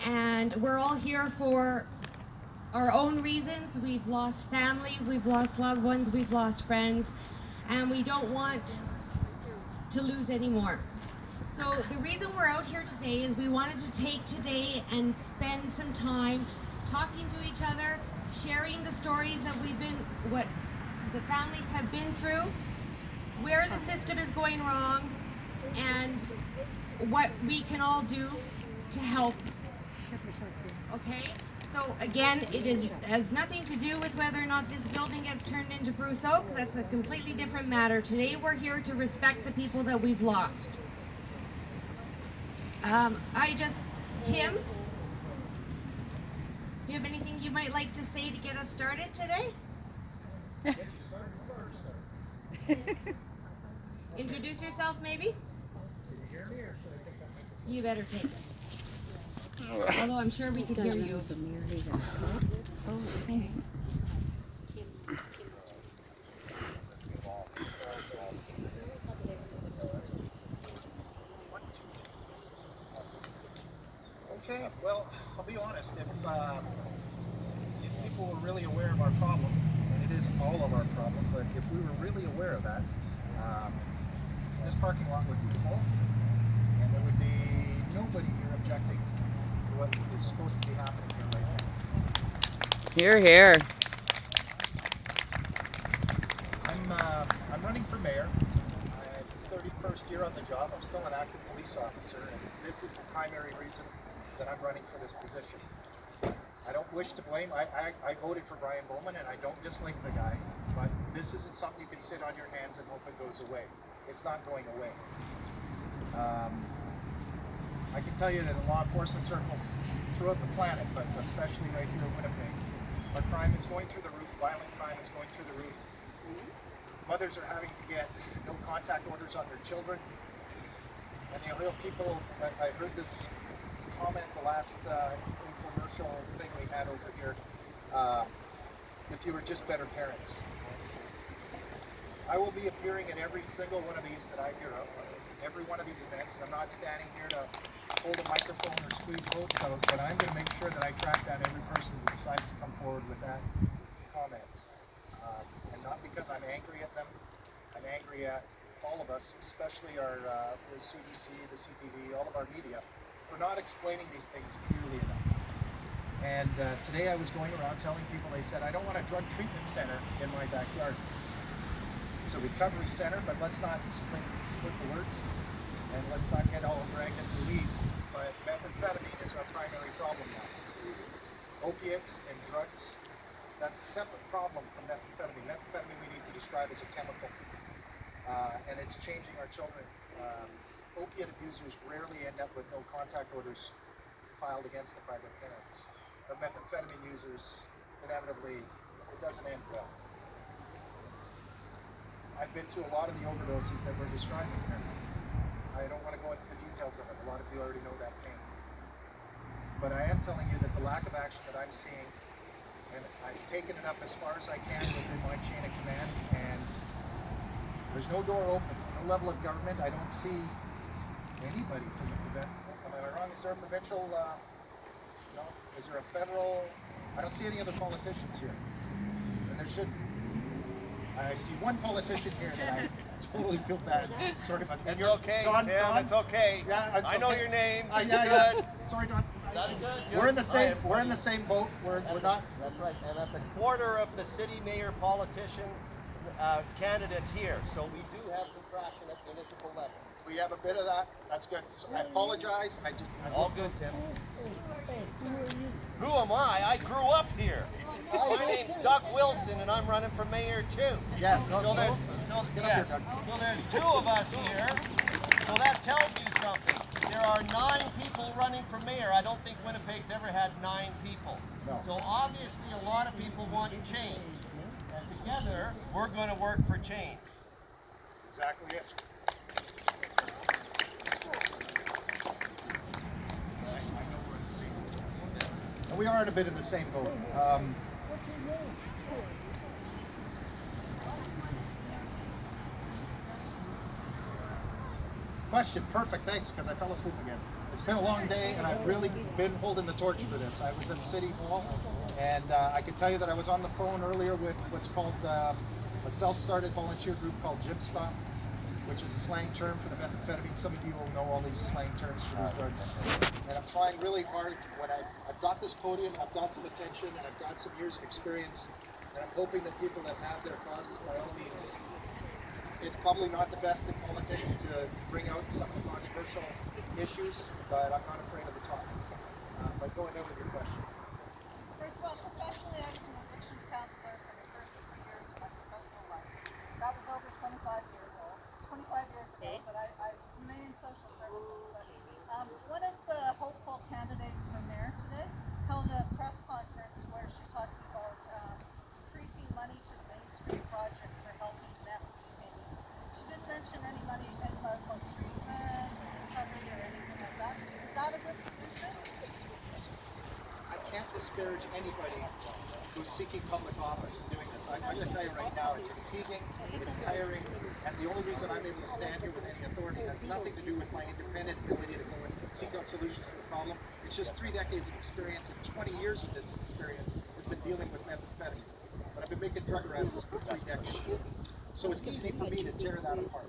and we're all here for our own reasons. We've lost family, we've lost loved ones, we've lost friends, and we don't want to lose any more. So the reason we're out here today is we wanted to take today and spend some time talking to each other, sharing the stories that what the families have been through, where the system is going wrong, and what we can all do to help. Okay? So again, has nothing to do with whether or not this building gets turned into Bruce Oak. That's a completely different matter. Today we're here to respect the people that we've lost. Tim, you have anything you might like to say to get us started today? Introduce yourself, maybe? You better take it. Although I'm sure we can hear you. Okay, well, I'll be honest, if people were really aware of our problem, and it is all of our problem, but if we were really aware of that, this parking lot would be full, and there would be nobody here objecting to what is supposed to be happening here right now. Hear, hear. I'm running for mayor. I'm 31st year on the job. I'm still an active police officer, and this is the primary reason that I'm running for this position. I don't wish to blame. I voted for Brian Bowman, and I don't dislike the guy, but this isn't something you can sit on your hands and hope it goes away. It's not going away. I can tell you that in law enforcement circles throughout the planet, but especially right here in Winnipeg, our crime is going through the roof. Violent crime is going through the roof. Mothers are having to get no contact orders on their children. And you'll hear people, I heard this comment the last infomercial thing we had over here, if you were just better parents. I will be appearing at every single one of these that I hear of, every one of these events, and I'm not standing here to hold a microphone or squeeze votes out, but I'm going to make sure that I track down every person who decides to come forward with that comment. And not because I'm angry at them, I'm angry at all of us, especially the CBC, the CTV, all of our media, for not explaining these things clearly enough. And today I was going around telling people, they said, I don't want a drug treatment center in my backyard. It's a recovery center, but let's not split the words, and let's not get all dragged into the weeds. But methamphetamine is our primary problem now. Opiates and drugs, that's a separate problem from methamphetamine. Methamphetamine we need to describe as a chemical, and it's changing our children. Opiate abusers rarely end up with no contact orders filed against them by their parents. But methamphetamine users, inevitably, it doesn't end well. I've been to a lot of the overdoses that we're describing here. I don't want to go into the details of it. A lot of you already know that pain. But I am telling you that the lack of action that I'm seeing, and I've taken it up as far as I can within my chain of command, and there's no door open, no level of government. I don't see anybody from the provincial. Am I wrong? Is there a provincial? No. Is there a federal? I don't see any other politicians here, and there should be. I see one politician here that I totally feel bad. Sorry about that. It's okay, Don, it's okay. Yeah, it's I know okay. your name. Yeah. Sorry, Don. That's good. We're in the same. We're in the same boat. We're not. That's right, and that's a quarter of the city mayor politician candidates here. So we do have some traction at municipal level. We have a bit of that. That's good. So I apologize. All good, Tim. Who am I? I grew up here. My name's Doug Wilson, and I'm running for mayor too. Yes. So there's two of us here. So that tells you something. There are 9 people running for mayor. I don't think Winnipeg's ever had 9 people. No. So obviously a lot of people want change. And together, we're going to work for change. Exactly it. And we are in a bit of the same boat. Question, perfect, thanks, because I fell asleep again. It's been a long day, and I've really been holding the torch for this. I was at City Hall, and I can tell you that I was on the phone earlier with what's called a self-started volunteer group called Gym Stop, which is a slang term for the methamphetamine. Some of you will know all these slang terms for these drugs. And I'm trying really hard when I've got this podium, I've got some attention, and I've got some years of experience, and I'm hoping that people that have their causes, by all means, it's probably not the best in politics to bring out some of the controversial issues, but I'm not afraid of the topic. But going over your question. First of all, professionally, I was an addictions counselor for the first 3 years of my professional life. That was over 25 years ago, but I remain in social services. But one of the hopeful candidates for mayor today held a press conference where she talked about increasing money to the Main Street project for helping meth detainees. She didn't mention any money about treatment or recovery or anything like that. Is that a good solution? I can't disparage anybody who's seeking public office and doing this. I'm going to tell you right now, it's fatiguing, it's tiring, and the only reason I'm able to stand here with any authority has nothing to do with my independent ability to go and seek out solutions for the problem. It's just 3 decades of experience, and 20 years of this experience has been dealing with methamphetamine. But I've been making drug arrests for 3 decades. So it's easy for me to tear that apart.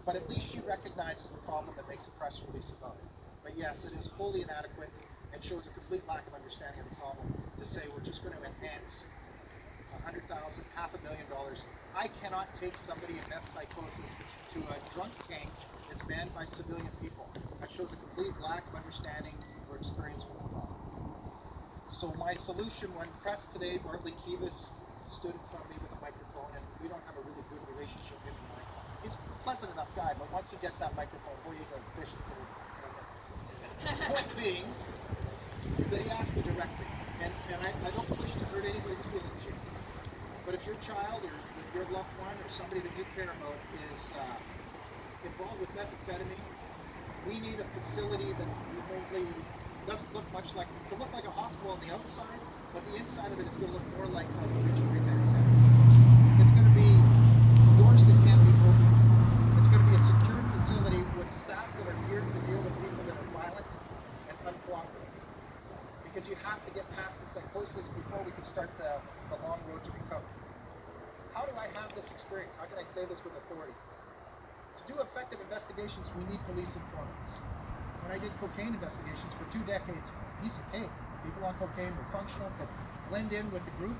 But at least she recognizes the problem and makes a press release about it. But yes, it is wholly inadequate and shows a complete lack of understanding of the problem to say we're just going to enhance $100,000, $500,000. I cannot take somebody in meth psychosis to a drunk tank that's manned by civilian people. That shows a complete lack of understanding or experience with the problem. So my solution, when pressed today, Bartley Kivas stood in front of me with a microphone, and we don't have a really good relationship, him and I. He's a pleasant enough guy, but once he gets that microphone, boy, he's a vicious little. Point being, is that he asked me directly, and I don't wish to hurt anybody's feelings here, but if your child or your loved one or somebody that you care about is involved with methamphetamine, we need a facility that remotely doesn't look much like, it can look like a hospital on the outside, but the inside of it is going to look more like a provincial rehab center. It's going to be doors that can't be opened. It's going to be a secure facility with staff that are geared to deal with people that are violent and uncooperative. Because you have to get past the psychosis before we can start the long road to recovery. How do I have this experience? How can I say this with authority? To do effective investigations, we need police informants. When I did cocaine investigations for 2 decades, piece of cake. People on cocaine were functional, could blend in with the group.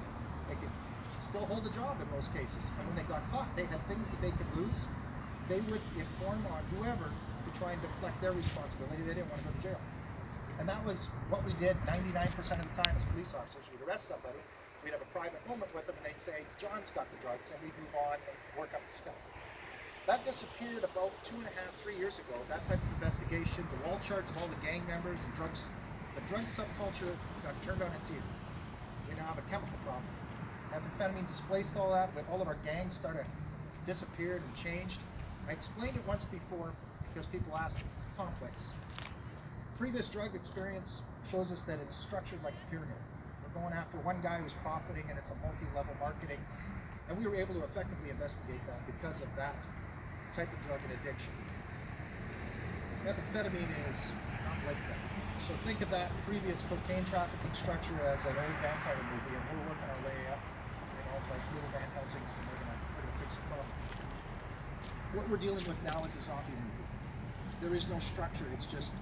They could still hold a job in most cases. And when they got caught, they had things that they could lose. They would inform on whoever to try and deflect their responsibility. They didn't want to go to jail. And that was what we did 99% of the time as police officers. We'd arrest somebody, we'd have a private moment with them, and they'd say, John's got the drugs, and we'd move on and work up the scope. That disappeared about 2.5, 3 years ago. That type of investigation, the wall charts of all the gang members and drugs, the drug subculture got turned on its ear. We now have a chemical problem. Methamphetamine displaced all that, but all of our gangs disappeared and changed. I explained it once before because people asked, it's complex. Previous drug experience shows us that it's structured like a pyramid. We're going after one guy who's profiting, and it's a multi-level marketing. And we were able to effectively investigate that because of that type of drug and addiction. Methamphetamine is not like that. So think of that previous cocaine trafficking structure as an old vampire movie, and we're working our way up, like little Van Helsing's, and we're gonna fix the problem. What we're dealing with now is a zombie movie. There is no structure, it's just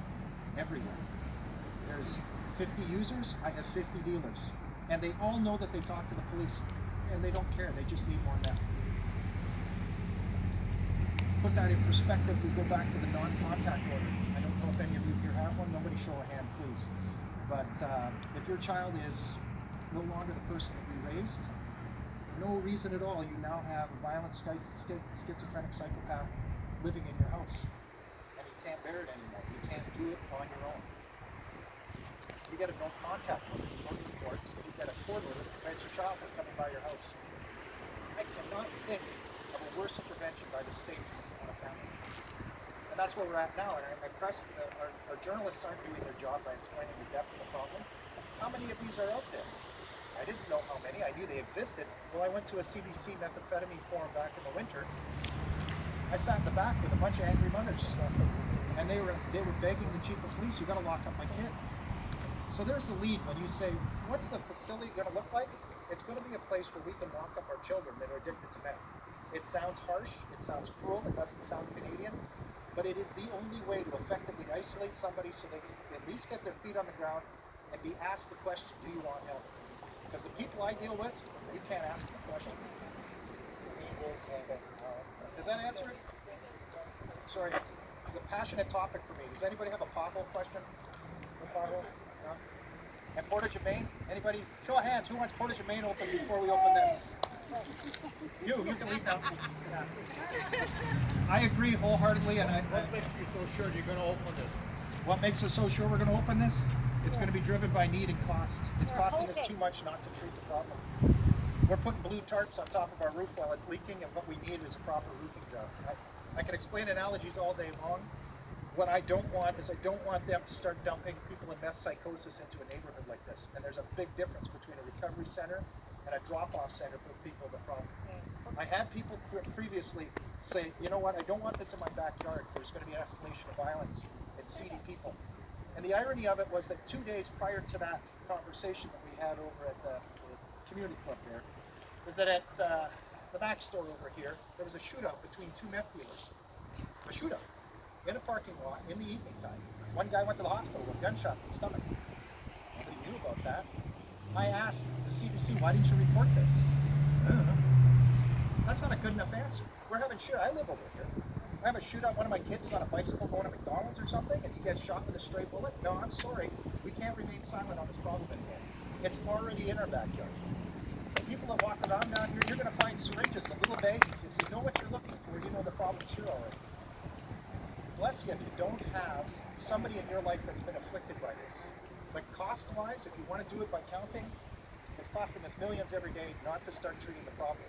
everywhere. There's 50 users, I have 50 dealers. And they all know that they talk to the police, and they don't care, they just need more meth. Put that in perspective, we go back to the non-contact order. I don't know if any of you here have one, nobody show a hand, please. But if your child is no longer the person that you raised, for no reason at all, you now have a violent schizophrenic psychopath living in your house. And you can't bear it anymore. You can't do it on your own. You get a no contact order, you go to the courts, and you get a court order that prevents your child from coming by your house. I cannot think of a worse intervention by the state on a family. And that's where we're at now. And I press our journalists aren't doing their job by explaining the depth of the problem. How many of these are out there? I didn't know how many. I knew they existed. Well, I went to a CBC methamphetamine forum back in the winter. I sat in the back with a bunch of angry mothers. and they were begging the chief of police, "You got to lock up my kid." So there's the lead when you say, "What's the facility going to look like?" It's going to be a place where we can lock up our children that are addicted to meth. It sounds harsh, it sounds cruel, it doesn't sound Canadian, but it is the only way to effectively isolate somebody so they can at least get their feet on the ground and be asked the question, "Do you want help?" Because the people I deal with, you can't ask them a question. Does that answer it? Sorry, it's a passionate topic for me. Does anybody have a pothole question? No potholes? No? And Portage Main? Anybody? Show of hands. Who wants Portage Main open before we open this? You can leave now. Yeah. I agree wholeheartedly, and What makes you so sure you're going to open this? what makes us so sure we're going to open this? It's going to be driven by need and cost. It's costing us too much not to treat the problem. We're putting blue tarps on top of our roof while it's leaking, and what we need is a proper roofing job. I can explain analogies all day long. What I don't want is I don't want them to start dumping people in meth psychosis into a neighborhood like this. And there's a big difference between a recovery center and a drop-off center for people with a problem. I had people previously say, "You know what, I don't want this in my backyard. There's going to be an escalation of violence and seedy people." And the irony of it was that 2 days prior to that conversation that we had over at the community club there, was that at the Mac store over here, there was a shootout between two meth dealers. A shootout in a parking lot in the evening time. One guy went to the hospital with a gunshot to the stomach. Nobody knew about that. I asked the CBC, "Why didn't you report this?" I don't know. That's not a good enough answer. We're having shit. I live over here. I have a shootout. One of my kids is on a bicycle going to McDonald's or something, and he gets shot with a stray bullet. No, I'm sorry. We can't remain silent on this problem anymore. It's already in our backyard. The people that walk around down here, you're going to find syringes and little baggies. If you know what you're looking for, you know the problem's here already. Bless you if you don't have somebody in your life that's been afflicted by this. But cost-wise, if you want to do it by counting, it's costing us millions every day not to start treating the problem.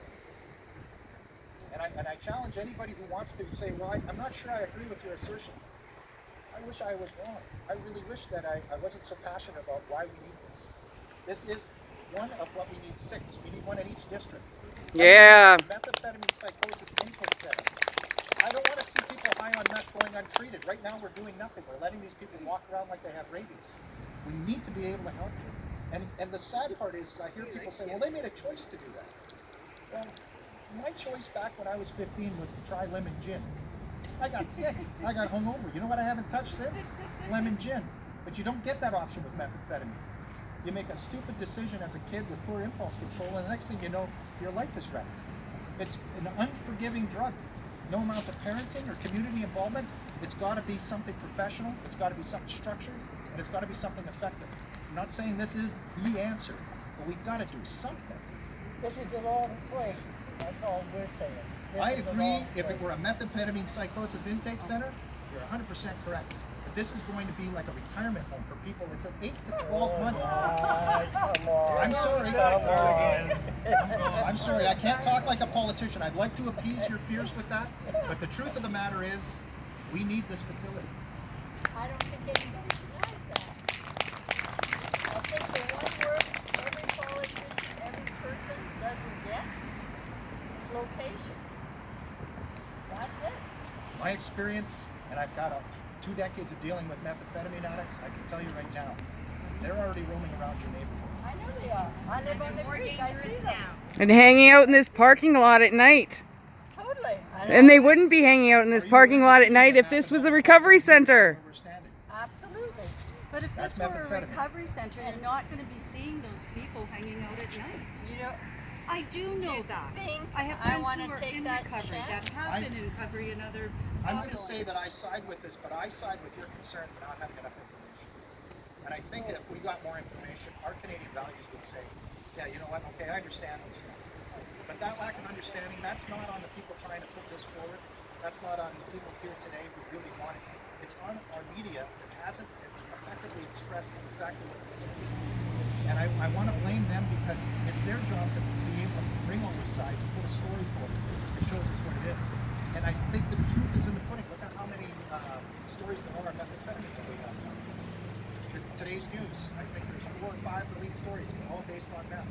And I challenge anybody who wants to say, "Well, I'm not sure I agree with your assertion." I wish I was wrong. I really wish that I wasn't so passionate about why we need this. This is one of what we need 6. We need one in each district. Yeah. Methamphetamine psychosis intake center. I don't want to see people high on meth going untreated. Right now we're doing nothing. We're letting these people walk around like they have rabies. We need to be able to help them. And the sad part is I hear people say, "Well, they made a choice to do that." Well, my choice back when I was 15 was to try lemon gin. I got sick. I got hungover. You know what I haven't touched since? Lemon gin. But you don't get that option with methamphetamine. You make a stupid decision as a kid with poor impulse control, and the next thing you know, your life is wrecked. It's an unforgiving drug. No amount of parenting or community involvement. It's got to be something professional. It's got to be something structured, and it's got to be something effective. I'm not saying this is the answer, but we've got to do something. This is the wrong place. That's all we're saying. I agree. If it were a methamphetamine psychosis intake center, you're 100% correct. But this is going to be like a retirement home for people. It's an 8 to 12 month. Come on. I'm sorry. Come on. I'm sorry. I can't talk like a politician. I'd like to appease your fears with that, but the truth of the matter is, we need this facility. I don't think anybody denies that. I think the one word every politician, every person doesn't get is location. That's it. My experience, and I've got 2 decades of dealing with methamphetamine addicts, I can tell you right now, they're already roaming around your neighborhood. I know they are. I live on the More creek. I see dangerous them. now. And hanging out in this parking lot at night. Totally. And they wouldn't be hanging out in this parking lot at night if this was a recovery center. Where we're standing. Absolutely. But if That's this were a methamphetamine. recovery center, you're not going to be seeing those people hanging out at night. You know, I do know that. think I have I friends wanna who are take in that recovery chance? that have been in recovery and other. I'm going to say that I side with this, but I side with your concern for not having enough information. And I think if we got more information, our Canadian values would say, "Yeah, you know what, okay, I understand this stuff." But that lack of understanding, that's not on the people trying to put this forward. That's not on the people here today who really want it. It's on our media that hasn't effectively expressed exactly what this is. And I want to blame them because it's their job to be able to bring all these sides and put a story forward that shows us what it is. And I think the truth is in the pudding. Look at how many stories there are about methamphetamine that we have now. Today's news, I think there's 4 or 5 lead stories, all based on meth.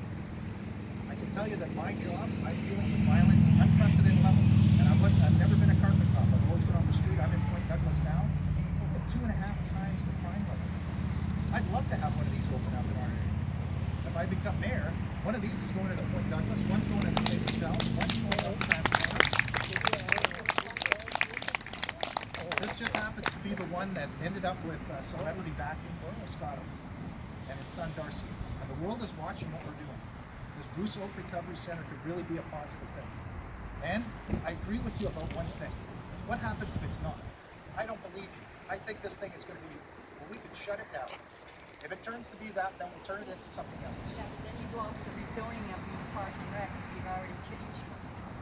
I can tell you that my job, I'm dealing with violence, unprecedented levels. And I've never been a carpet cop. I've always been on the street. I'm in Point Douglas now. 2.5 times the crime level. I'd love to have one of these open up in our area. If I become mayor, one of these is going to the Point Douglas, one's going to the State South, one's going to Old Transformer. This just happens to be the one that ended up with celebrity backing, Moscato, and his son Darcy. And the world is watching what we're doing. This Bruce Oak Recovery Center could really be a positive thing. And I agree with you about one thing. What happens if it's not? I don't believe you. I think this thing is going to be, well, we can shut it down. If it turns to be that, then we'll turn it into something else. Yeah, but then you go off the rezoning of the park and rec, because you've already changed it.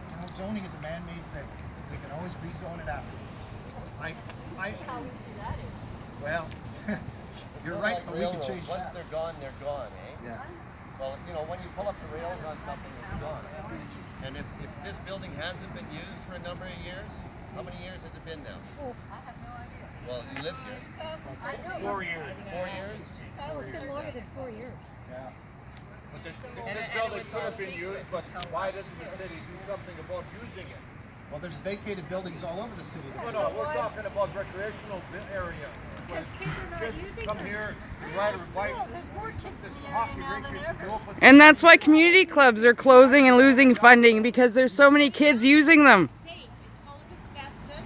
You know, zoning is a man-made thing. We can always rezone it afterwards. See how easy that is. Well, you're right, but we can change Once that. they're gone, eh? Yeah. Well, you know, when you pull up the rails on something, it's gone. And if this building hasn't been used for a number of years, how many years has it been now? I have no idea. Well, you live here. 2013. 4 years. 4 years? It's been longer than 4 years. Yeah. But this building could have been used, but why doesn't the city do something about using it? Well, there's vacated buildings all over the city. No, we're talking about recreational area. Because kids are not using Come them. here, you ride a bike. There's more kids in the Hockey area now rink than is ever. open. And that's why community clubs are closing and losing funding, because there's so many kids using them. Safe. It's full of asbestos.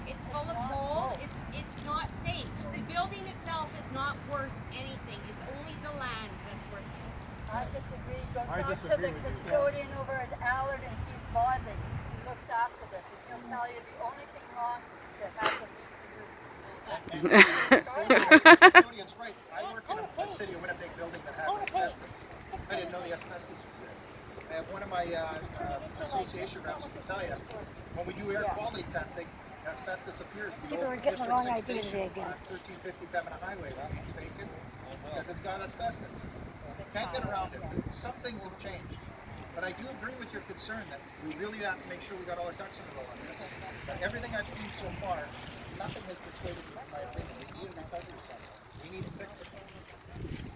It's full of mold. It's not safe. The building itself is not worth anything. It's only the land that's worth it. I disagree. Go I talk to disagree the with you. custodian over at Allard and Keith Bodley. He looks after this, and he'll tell you the only thing wrong that has to be Custodian's right. I work in a city of Winnipeg building that has asbestos. I didn't know the asbestos was there. I have one of my association reps who can tell you, when we do air quality testing, asbestos appears. The old District 6 station on 1350 Pembina Highway, that means vacant because it's got asbestos. Can't get around it. Some things have changed. But I do agree with your concern that we really have to make sure we got all our ducks in a row on this. But everything I've seen so far, nothing has persuaded me, in my opinion. We need a recovery center. We need 6 of them.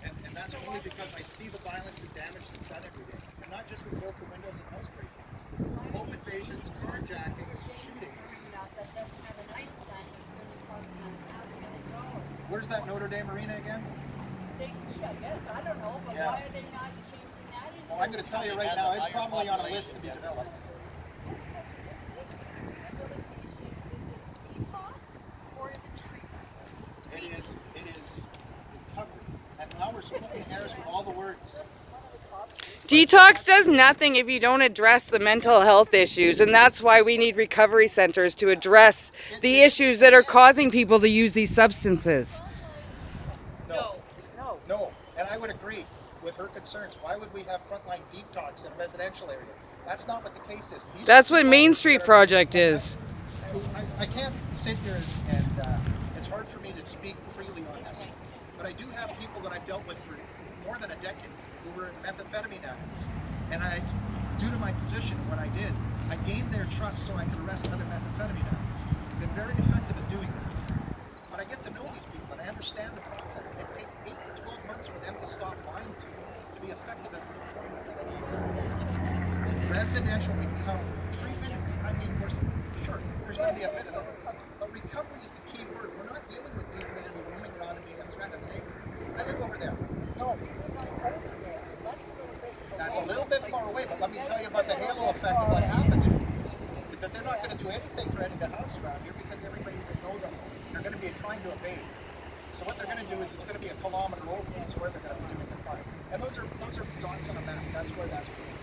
And that's only because I see the violence and damage that's done every day. And not just with broken windows and house break-ins. Home invasions, carjackings, shootings. Where's that Notre Dame Arena again? I guess, I don't know, but Yeah. why are they not changing that into? Well, I'm going to tell you right now, it's probably on a list to be developed. Or is it treatment? It is recovery. And now we're splitting hairs with all the words. Detox does nothing if you don't address the mental health issues, and that's why we need recovery centers to address the issues that are causing people to use these substances. No, and I would agree with her concerns. Why would we have frontline detox in a residential area? That's not what the case is. These That's are what people Main that Street are- Project is. I can't sit here and it's hard for me to speak freely on this, but I do have people that I've dealt with for more than a decade who were methamphetamine addicts, and due to my position and what I did, I gained their trust so I could arrest other methamphetamine addicts. Been very effective at doing that. But I get to know these people and I understand the process. It takes 8 to 12 months for them to stop lying to be effective as a residential recovery. Treatment, I mean, sure, there's going to be a bit of it. But recovery is the key word. We're not dealing with people that are roaming around and being a threat of the neighborhood. I live over there. No. That's a little bit far away, but let me tell you about the halo effect of what happens with these. Is that they're not going to do anything for any of the houses around here because everybody that know them, they're going to be trying to evade. So what they're going to do is it's going to be a kilometer over is where they're going to be doing the crime. And those are dots on a map. That's where that's going.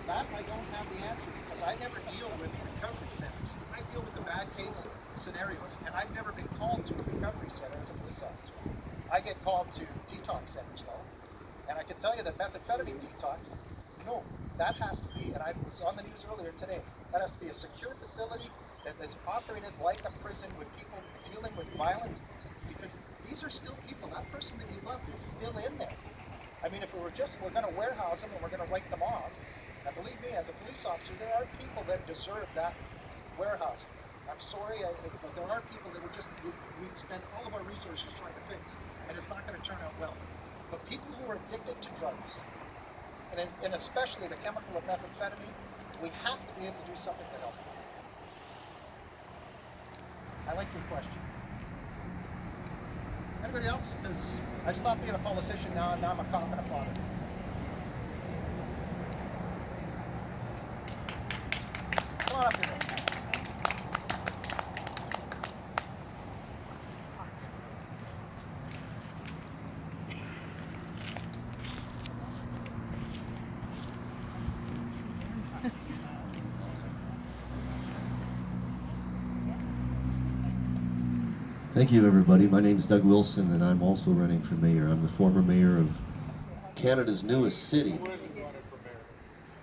That I don't have the answer because I never deal with recovery centers. I deal with the bad case scenarios, and I've never been called to a recovery center as a police officer. I get called to detox centers though, and I can tell you that methamphetamine detox, no, that has to be, and I was on the news earlier today, that has to be a secure facility that is operated like a prison with people dealing with violence, because these are still people. That person that you love is still in there. I mean, if we're going to warehouse them and we're going to write them off, and believe me, as a police officer, there are people that deserve that warehousing. I'm sorry, but there are people that we'd spend all of our resources trying to fix, and it's not going to turn out well. But people who are addicted to drugs, and especially the chemical of methamphetamine, we have to be able to do something to help them. I like your question. Anybody else? Because I've stopped being a politician now, and now I'm a cop and a father. Come on up here. Thank you, everybody. My name is Doug Wilson, and I'm also running for mayor. I'm the former mayor of Canada's newest city.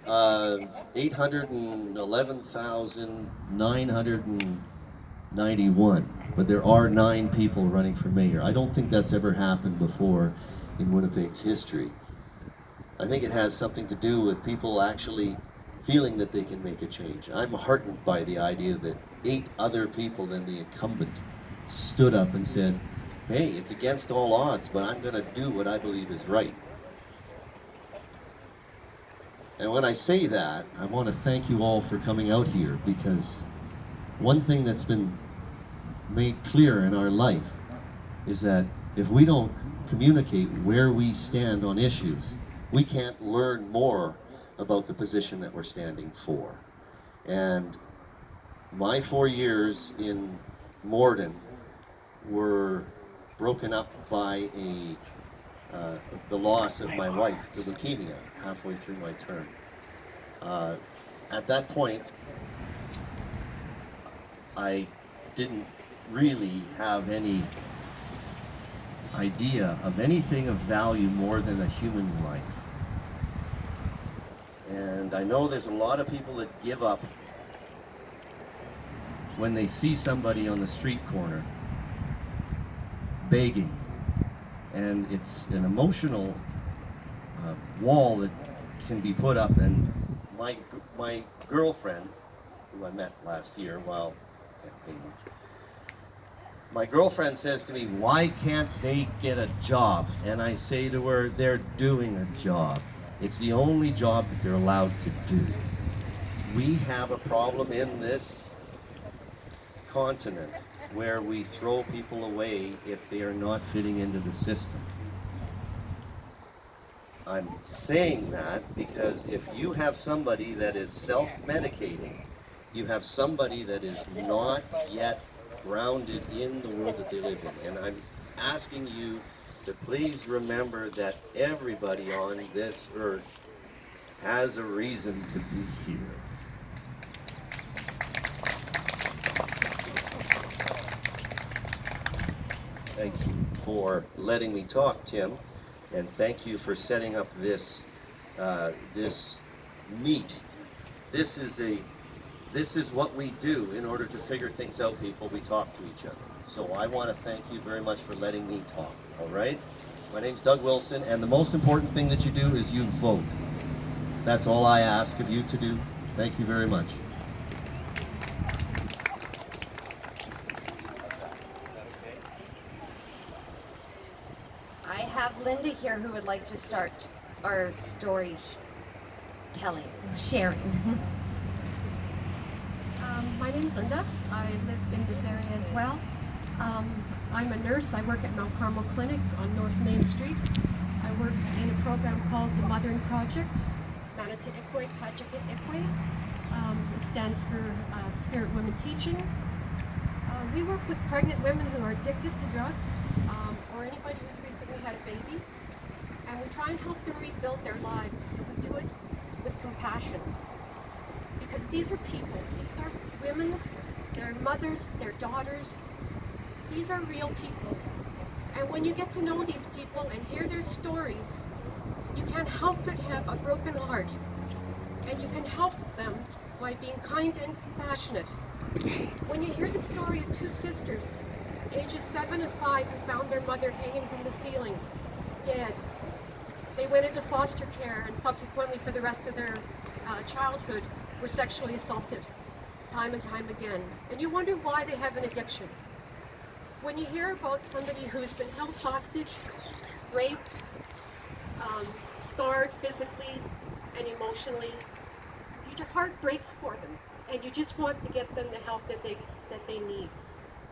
811,991, but there are 9 people running for mayor. I don't think that's ever happened before in Winnipeg's history. I think it has something to do with people actually feeling that they can make a change. I'm heartened by the idea that 8 other people than the incumbent stood up and said, hey, it's against all odds, but I'm going to do what I believe is right. And when I say that, I want to thank you all for coming out here, because one thing that's been made clear in our life is that if we don't communicate where we stand on issues, we can't learn more about the position that we're standing for. And my 4 years in Morden were broken up by the loss of my wife to leukemia halfway through my term. At that point, I didn't really have any idea of anything of value more than a human life. And I know there's a lot of people that give up when they see somebody on the street corner begging, and it's an emotional wall that can be put up. And my girlfriend, who I met last year while campaigning, my girlfriend says to me, why can't they get a job? And I say to her, they're doing a job. It's the only job that they're allowed to do. We have a problem in this continent where we throw people away if they are not fitting into the system. I'm saying that because if you have somebody that is self-medicating, you have somebody that is not yet grounded in the world that they live in. And I'm asking you to please remember that everybody on this earth has a reason to be here. Thank you for letting me talk, Tim, and thank you for setting up this this meet. This is what we do in order to figure things out, people. We talk to each other. So I want to thank you very much for letting me talk. All right? My name's Doug Wilson, and the most important thing that you do is you vote. That's all I ask of you to do. Thank you very much. I have Linda here who would like to start our story telling, sharing. My name's Linda. I live in this area as well. I'm a nurse. I work at Mount Carmel Clinic on North Main Street. I work in a program called the Mothering Project, Manata Ikwe, Kajika Ikwe. It stands for Spirit Women Teaching. We work with pregnant women who are addicted to drugs, or anybody who's recently had a baby, and we try and help them rebuild their lives. And we do it with compassion, because these are people. These are women, their mothers, their daughters. These are real people. And when you get to know these people and hear their stories, you can't help but have a broken heart. And you can help them by being kind and compassionate. When you hear the story of 2 sisters, ages 7 and 5, who found their mother hanging from the ceiling, dead. They went into foster care and subsequently for the rest of their childhood were sexually assaulted time and time again. And you wonder why they have an addiction. When you hear about somebody who's been held hostage, raped, scarred physically and emotionally, your heart breaks for them, and you just want to get them the help that they need.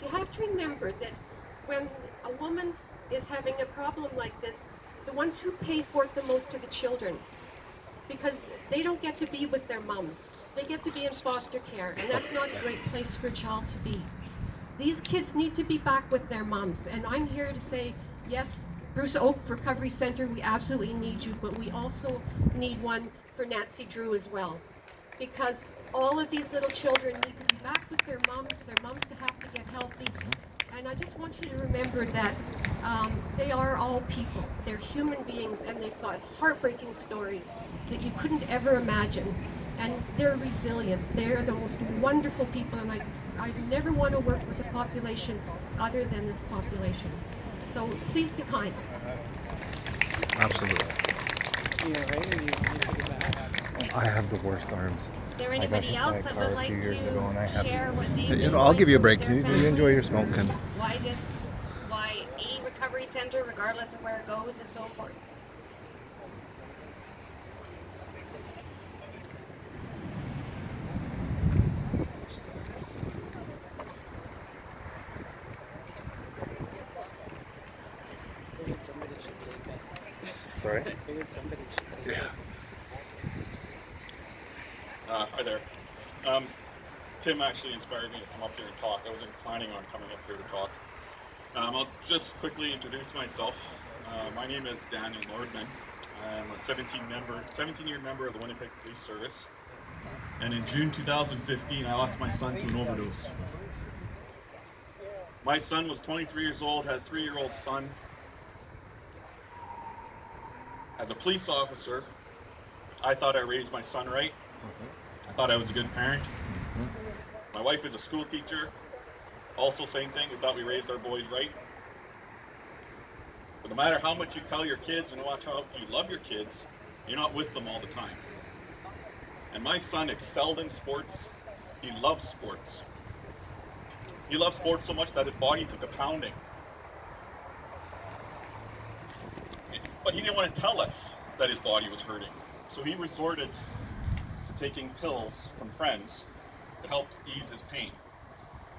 You have to remember that when a woman is having a problem like this, the ones who pay for it the most are the children, because they don't get to be with their mums. They get to be in foster care, and that's not a great place for a child to be. These kids need to be back with their mums, and I'm here to say, yes, Bruce Oak Recovery Center, we absolutely need you, but we also need one for Nancy Drew as well, because all of these little children need to be back with their moms to have to get healthy. And I just want you to remember that they are all people. They're human beings, and they've got heartbreaking stories that you couldn't ever imagine. And they're resilient. They're the most wonderful people, and I never want to work with a population other than this population. So please be kind. Absolutely. I have the worst arms. Is there anybody else that would like to share what they've been I'll give you a going break. through You with their enjoy your families, smoke. why a recovery center, regardless of where it goes, is so important. Sorry? Yeah. Hi there. Tim actually inspired me to come up here and talk. I wasn't planning on coming up here to talk. I'll just quickly introduce myself. My name is Daniel Nordman. I'm a 17-year member of the Winnipeg Police Service. And in June 2015, I lost my son to an overdose. My son was 23 years old, had a 3-year-old son. As a police officer, I thought I raised my son right. I thought I was a good parent. My wife is a school teacher. Also same thing, we thought we raised our boys right. But no matter how much you tell your kids and how much you love your kids, you're not with them all the time. And my son excelled in sports. He loves sports. He loved sports so much that his body took a pounding. But he didn't want to tell us that his body was hurting. So he resorted to taking pills from friends to help ease his pain.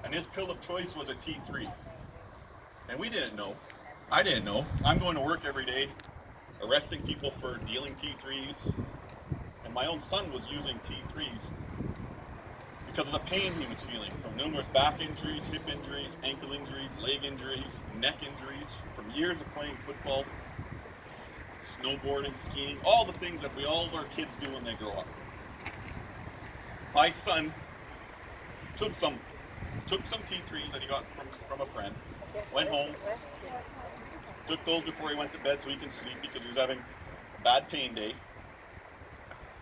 And his pill of choice was a T3. And we didn't know. I didn't know. I'm going to work every day, arresting people for dealing T3s. And my own son was using T3s because of the pain he was feeling from numerous back injuries, hip injuries, ankle injuries, leg injuries, neck injuries, from years of playing football, snowboarding, skiing, all the things that all of our kids do when they grow up. My son took some T3s that he got from a friend, went home, took those before he went to bed so he can sleep because he was having a bad pain day.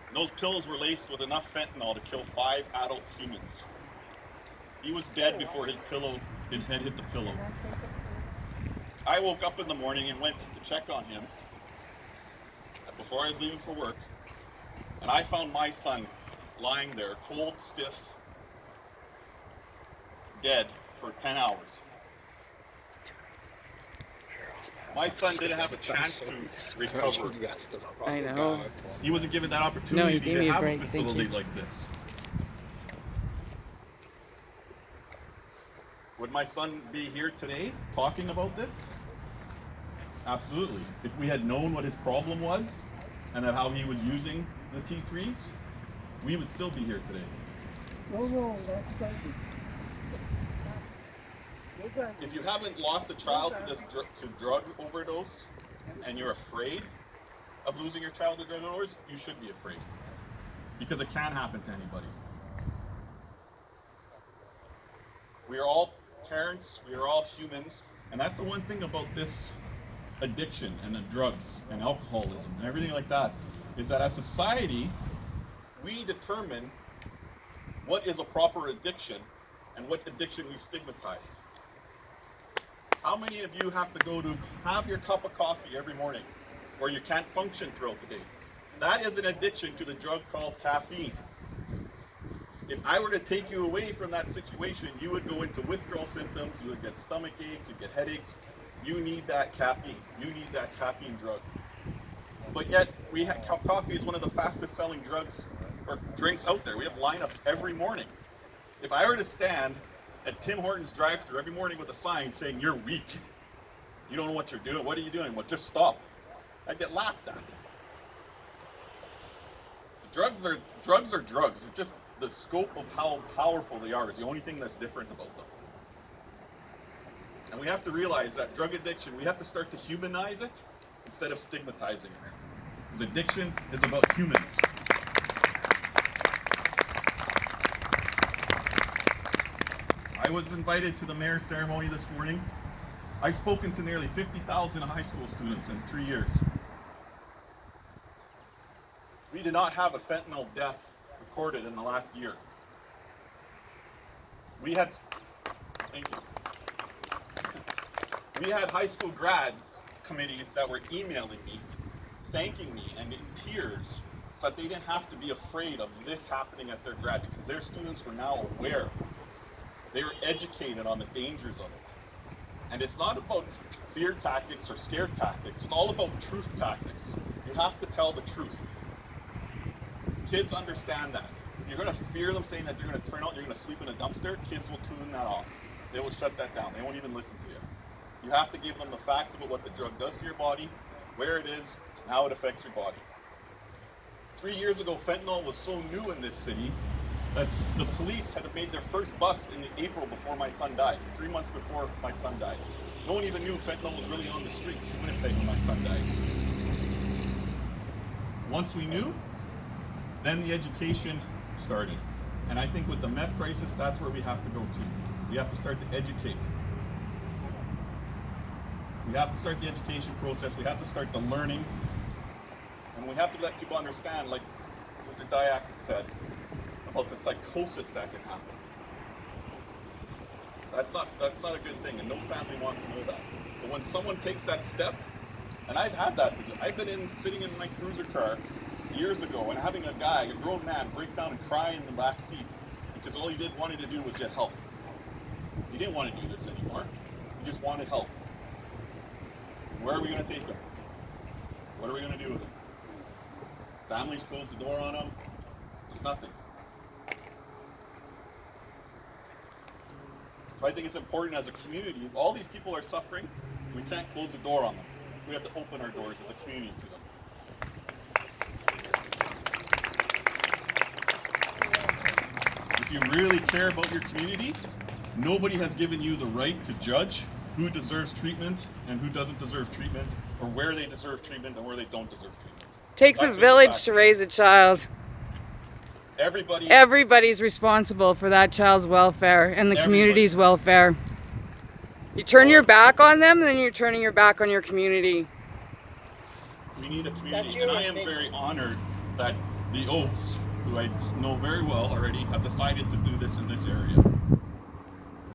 And those pills were laced with enough fentanyl to kill 5 adult humans. He was dead before his head hit the pillow. I woke up in the morning and went to check on him before I was leaving for work, and I found my son lying there, cold, stiff, dead for 10 hours. My son didn't have a chance to recover. I know. He wasn't given that opportunity gave to me a have a break. facility like this. Would my son be here today talking about this? Absolutely. If we had known what his problem was and how he was using the T3s, we would still be here today. No, that's crazy. If you haven't lost a child to drug overdose and you're afraid of losing your child to drug overdose, you should be afraid. Because it can happen to anybody. We are all parents, we are all humans, and that's the one thing about this addiction and the drugs and alcoholism and everything like that, is that as society, we determine what is a proper addiction and what addiction we stigmatize. How many of you have to go to have your cup of coffee every morning or you can't function throughout the day? That is an addiction to the drug called caffeine. If I were to take you away from that situation, you would go into withdrawal symptoms, you would get stomach aches, you'd get headaches. You need that caffeine. You need that caffeine drug. But yet, coffee is one of the fastest selling drugs or drinks out there. We have lineups every morning. If I were to stand at Tim Hortons drive-thru every morning with a sign saying, "You're weak. You don't know what you're doing. What are you doing?" Well, just stop. I get laughed at. Drugs are drugs. They're just the scope of how powerful they are is the only thing that's different about them. And we have to realize that drug addiction, we have to start to humanize it instead of stigmatizing it. Because addiction is about humans. I was invited to the mayor's ceremony this morning. I've spoken to nearly 50,000 high school students in 3 years. We did not have a fentanyl death recorded in the last year. We had, thank you. We had high school grad committees that were emailing me, thanking me, and in tears, so that they didn't have to be afraid of this happening at their grad, because their students were now aware. They were educated on the dangers of it. And it's not about fear tactics or scare tactics, it's all about truth tactics. You have to tell the truth. Kids understand that. If you're going to fear them saying that you're going to turn out, you're going to sleep in a dumpster, kids will tune that off. They will shut that down. They won't even listen to you. You have to give them the facts about what the drug does to your body, where it is, and how it affects your body. 3 years ago, fentanyl was so new in this city that the police had made their first bust in April before my son died, 3 months before my son died. No one even knew fentanyl was really on the streets in Winnipeg when my son died. Once we knew, then the education started. And I think with the meth crisis, that's where we have to go to. We have to start to educate. We have to start the education process. We have to start the learning. And we have to let people understand, like Mr. Dyack had said, about the psychosis that can happen. That's not a good thing, and no family wants to know that. But when someone takes that step, and I've had that, I've been sitting in my cruiser car years ago and having a guy, a grown man, break down and cry in the back seat because all he wanted to do was get help. He didn't want to do this anymore. He just wanted help. Where are we going to take him? What are we going to do with him? Families close the door on him. There's nothing. So I think it's important as a community, all these people are suffering, we can't close the door on them. We have to open our doors as a community to them. If you really care about your community, nobody has given you the right to judge who deserves treatment and who doesn't deserve treatment, or where they deserve treatment and where they don't deserve treatment. Takes a village to raise a child. Everybody's responsible for that child's welfare and the community's welfare. You turn your back on them, then you're turning your back on your community. We need a community, and I am very honored that the Oaks, who I know very well already, have decided to do this in this area.